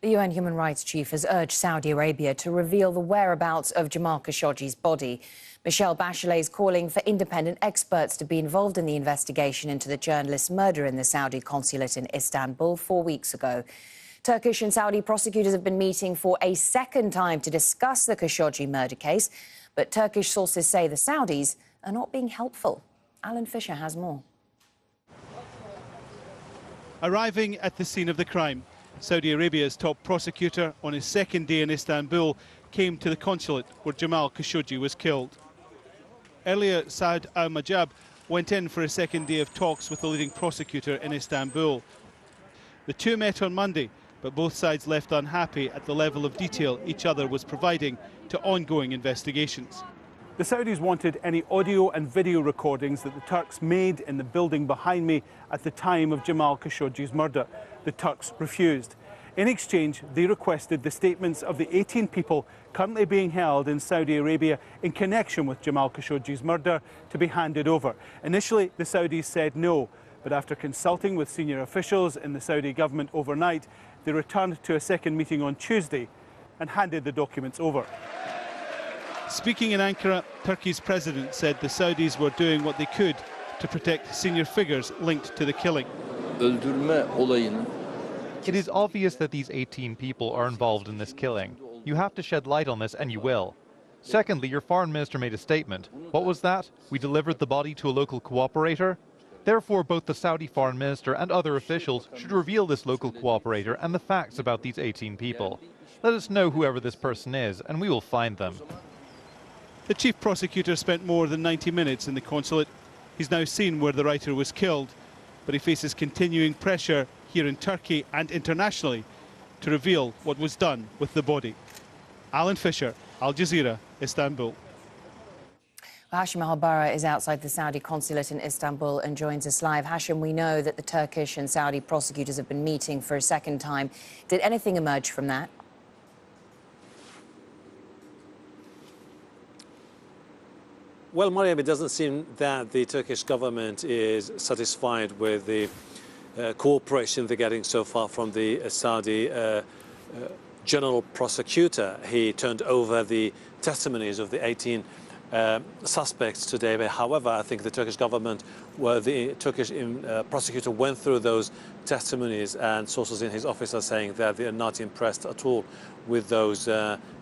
The UN human rights chief has urged Saudi Arabia to reveal the whereabouts of Jamal Khashoggi's body. Michelle Bachelet is calling for independent experts to be involved in the investigation into the journalist's murder in the Saudi consulate in Istanbul 4 weeks ago. Turkish and Saudi prosecutors have been meeting for a second time to discuss the Khashoggi murder case, but Turkish sources say the Saudis are not being helpful. Alan Fisher has more. Arriving at the scene of the crime, Saudi Arabia's top prosecutor on his second day in Istanbul came to the consulate where Jamal Khashoggi was killed. Earlier, Saad al-Majab went in for a second day of talks with the leading prosecutor in Istanbul. The two met on Monday, but both sides left unhappy at the level of detail each other was providing to ongoing investigations. The Saudis wanted any audio and video recordings that the Turks made in the building behind me at the time of Jamal Khashoggi's murder. The Turks refused. In exchange, they requested the statements of the 18 people currently being held in Saudi Arabia in connection with Jamal Khashoggi's murder to be handed over. Initially, the Saudis said no, but after consulting with senior officials in the Saudi government overnight, they returned to a second meeting on Tuesday and handed the documents over. Speaking in Ankara, Turkey's president said the Saudis were doing what they could to protect senior figures linked to the killing. It is obvious that these 18 people are involved in this killing. You have to shed light on this, and you will. Secondly, your foreign minister made a statement. What was that? We delivered the body to a local cooperator? Therefore, both the Saudi foreign minister and other officials should reveal this local cooperator and the facts about these 18 people. Let us know whoever this person is, and we will find them. The chief prosecutor spent more than 90 minutes in the consulate. He's now seen where the writer was killed, but he faces continuing pressure here in Turkey and internationally to reveal what was done with the body. Alan Fisher, Al Jazeera, Istanbul. Hashim Al-Bara is outside the Saudi consulate in Istanbul and joins us live. Hashim, we know that the Turkish and Saudi prosecutors have been meeting for a second time. Did anything emerge from that? Well, Mariam, it doesn't seem that the Turkish government is satisfied with the cooperation they're getting so far from the Saudi general prosecutor. He turned over the testimonies of the 18 suspects today. But however, I think the Turkish government, the Turkish prosecutor went through those testimonies, and sources in his office are saying that they are not impressed at all with those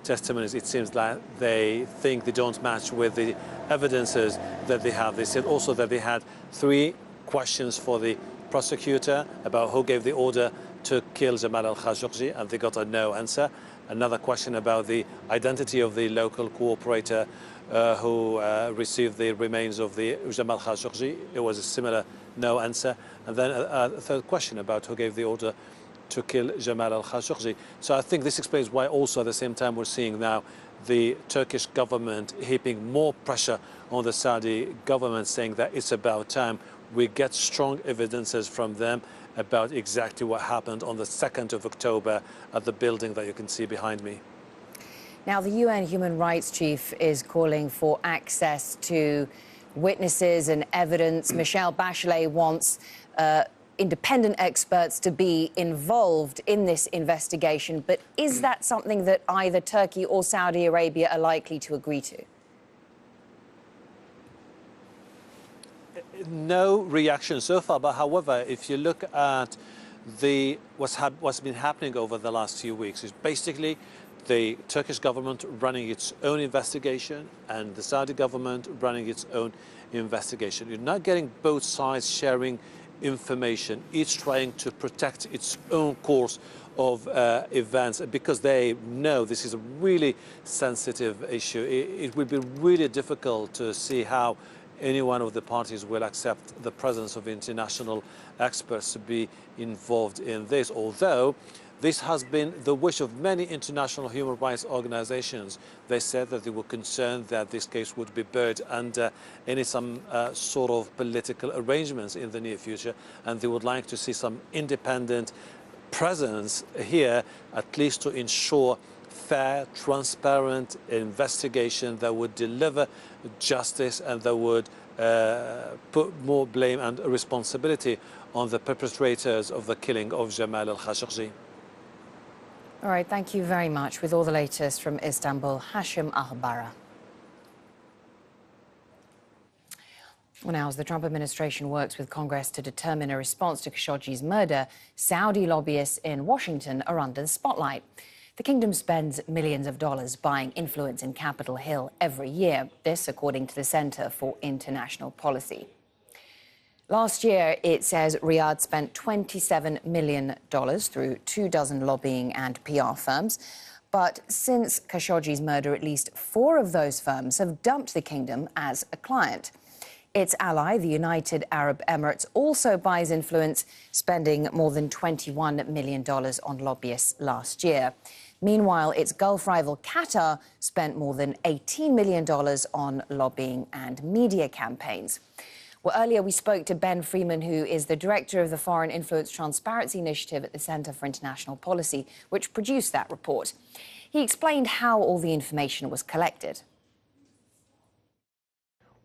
testimonies. It seems like they think they don't match with the evidences that they have. They said also that they had 3 questions for the prosecutor about who gave the order to kill Jamal al-Khashoggi, and they got a no answer. Another question about the identity of the local cooperator who received the remains of the Jamal Khashoggi. It was a similar no answer. And then a third question about who gave the order to kill Jamal al-Khashoggi. So I think this explains why also at the same time we're seeing now the Turkish government heaping more pressure on the Saudi government, saying that it's about time we get strong evidences from them about exactly what happened on the 2nd of October at the building that you can see behind me. Now, the UN human rights chief is calling for access to witnesses and evidence. Michelle Bachelet wants independent experts to be involved in this investigation. But is that something that either Turkey or Saudi Arabia are likely to agree to? No reaction so far, but however, if you look at what's been happening over the last few weeks, is basically the Turkish government running its own investigation and the Saudi government running its own investigation. You're not getting both sides sharing information, each trying to protect its own course of events, because they know this is a really sensitive issue. It will be really difficult to see how any one of the parties will accept the presence of international experts to be involved in this, although this has been the wish of many international human rights organizations. They said that they were concerned that this case would be buried under some sort of political arrangements in the near future, and they would like to see some independent presence here, at least to ensure fair, transparent investigation that would deliver justice and that would put more blame and responsibility on the perpetrators of the killing of Jamal al-Khashoggi. All right, thank you very much. With all the latest from Istanbul, Hashim Ahbara. Well, now, as the Trump administration works with Congress to determine a response to Khashoggi's murder, Saudi lobbyists in Washington are under the spotlight. The kingdom spends millions of dollars buying influence in Capitol Hill every year. This, according to the Center for International Policy. Last year, it says Riyadh spent $27 million through 24 lobbying and PR firms. But since Khashoggi's murder, at least 4 of those firms have dumped the kingdom as a client. Its ally, the United Arab Emirates, also buys influence, spending more than $21 million on lobbyists last year. Meanwhile, its Gulf rival Qatar spent more than $18 million on lobbying and media campaigns. Well, earlier we spoke to Ben Freeman, who is the director of the Foreign Influence Transparency Initiative at the Center for International Policy, which produced that report. He explained how all the information was collected.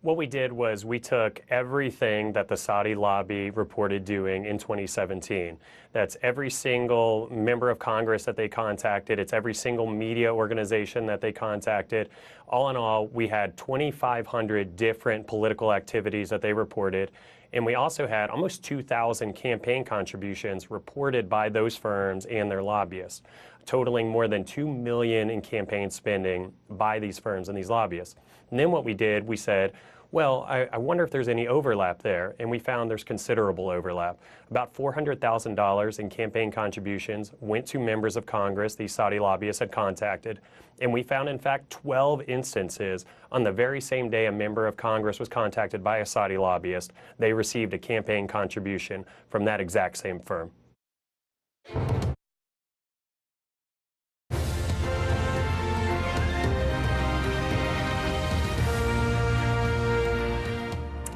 What we did was we took everything that the Saudi lobby reported doing in 2017. That's every single member of Congress that they contacted. It's every single media organization that they contacted. All in all, we had 2,500 different political activities that they reported. And we also had almost 2,000 campaign contributions reported by those firms and their lobbyists, totaling more than $2 million in campaign spending by these firms and these lobbyists. And then what we did, we said, well, I wonder if there's any overlap there. And we found there's considerable overlap. About $400,000 in campaign contributions went to members of Congress these Saudi lobbyists had contacted. And we found, in fact, 12 instances on the very same day a member of Congress was contacted by a Saudi lobbyist, they received a campaign contribution from that exact same firm.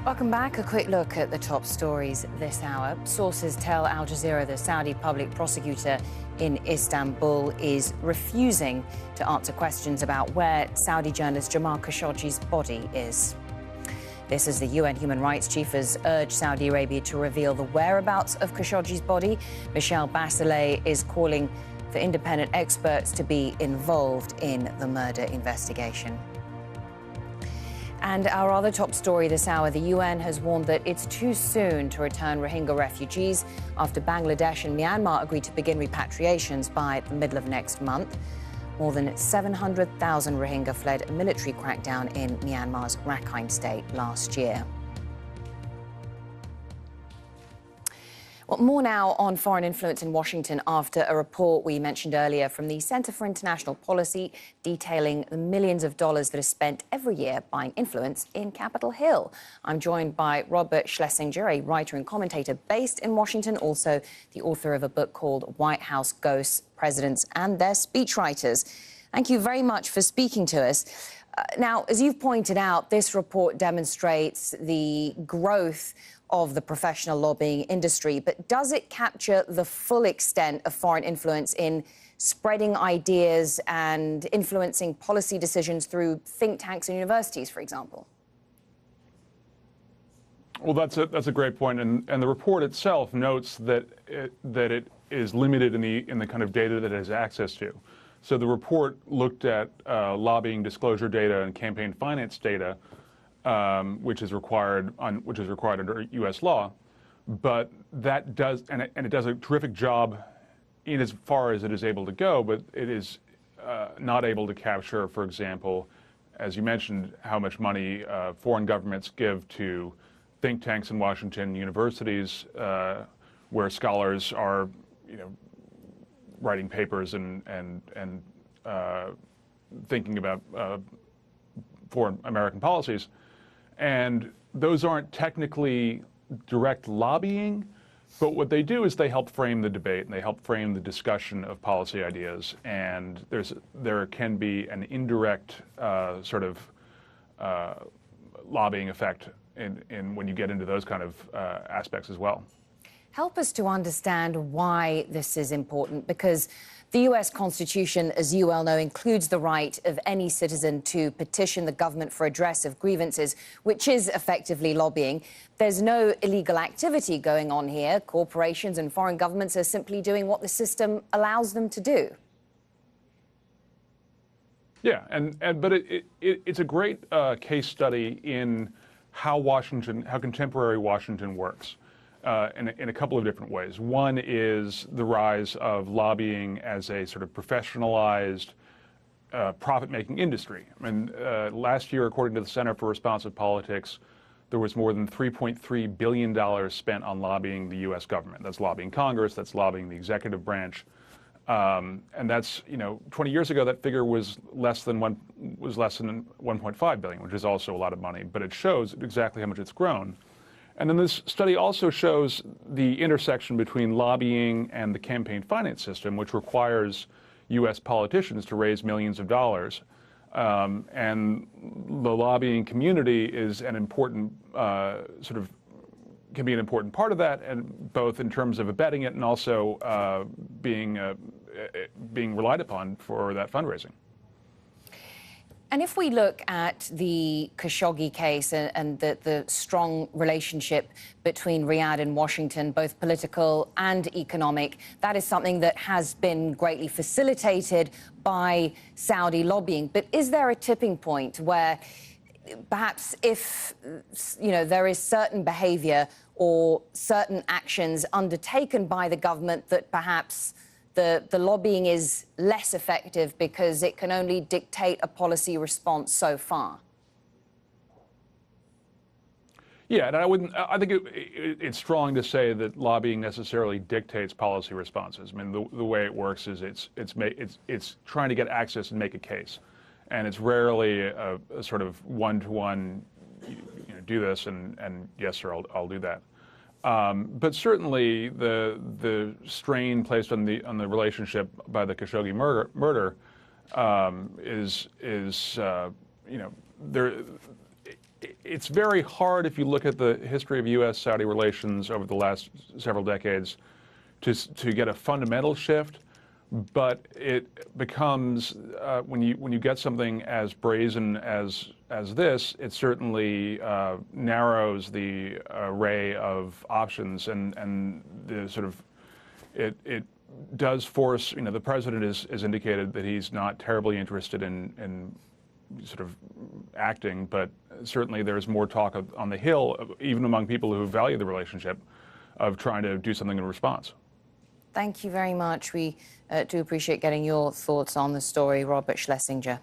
Welcome back. A quick look at the top stories this hour. Sources tell Al Jazeera the Saudi public prosecutor in Istanbul is refusing to answer questions about where Saudi journalist Jamal Khashoggi's body is. This as the UN human rights chief has urged Saudi Arabia to reveal the whereabouts of Khashoggi's body. Michelle Bachelet is calling for independent experts to be involved in the murder investigation. And our other top story this hour, the UN has warned that it's too soon to return Rohingya refugees after Bangladesh and Myanmar agreed to begin repatriations by the middle of next month. More than 700,000 Rohingya fled a military crackdown in Myanmar's Rakhine state last year. Well, more now on foreign influence in Washington after a report we mentioned earlier from the Center for International Policy detailing the millions of dollars that are spent every year buying influence in Capitol Hill. I'm joined by Robert Schlesinger, a writer and commentator based in Washington, also the author of a book called White House Ghosts, Presidents and Their Speechwriters. Thank you very much for speaking to us. Now, as you've pointed out, this report demonstrates the growth of the professional lobbying industry, but does it capture the full extent of foreign influence in spreading ideas and influencing policy decisions through think tanks and universities, for example? Well, that's a great point, and the report itself notes that it is limited in the kind of data that it has access to. So the report looked at lobbying disclosure data and campaign finance data, which is required under U.S. law, but that does and it does a terrific job in as far as it is able to go, but it is not able to capture, for example, as you mentioned, how much money foreign governments give to think tanks in Washington, universities, where scholars are, writing papers and thinking about foreign American policies. And those aren't technically direct lobbying, but what they do is they help frame the debate and they help frame the discussion of policy ideas. And there can be an indirect sort of lobbying effect in when you get into those kind of aspects as well. Help us to understand why this is important, because the U.S. Constitution, as you well know, includes the right of any citizen to petition the government for redress of grievances, which is effectively lobbying. There's no illegal activity going on here. Corporations and foreign governments are simply doing what the system allows them to do. Yeah, but it's a great case study in how contemporary Washington works in a couple of different ways. One is the rise of lobbying as a sort of professionalized profit-making industry. I mean, last year, according to the Center for Responsive Politics, there was more than $3.3 billion spent on lobbying the U.S. government. That's lobbying Congress, that's lobbying the executive branch. And that's, 20 years ago, that figure was less than 1.5 billion, which is also a lot of money, but it shows exactly how much it's grown. And then this study also shows the intersection between lobbying and the campaign finance system, which requires U.S. politicians to raise millions of dollars. And the lobbying community is an important can be an important part of that, and both in terms of abetting it and also being relied upon for that fundraising. And if we look at the Khashoggi case and the strong relationship between Riyadh and Washington, both political and economic, that is something that has been greatly facilitated by Saudi lobbying. But is there a tipping point where perhaps if, there is certain behavior or certain actions undertaken by the government that perhaps the lobbying is less effective because it can only dictate a policy response so far? Yeah, and I think it's strong to say that lobbying necessarily dictates policy responses. I mean, the way it works is it's trying to get access and make a case, and it's rarely a sort of one-to-one, do this and yes, sir, I'll do that. But certainly the strain placed on the relationship by the Khashoggi murder it's very hard, if you look at the history of U.S.-Saudi relations over the last several decades, to get a fundamental shift. But it becomes when you get something as brazen as this, it certainly narrows the array of options, and the sort of it does force. The president has indicated that he's not terribly interested in sort of acting, but certainly there's more talk on the Hill, even among people who value the relationship, of trying to do something in response. Thank you very much. We do appreciate getting your thoughts on the story, Robert Schlesinger.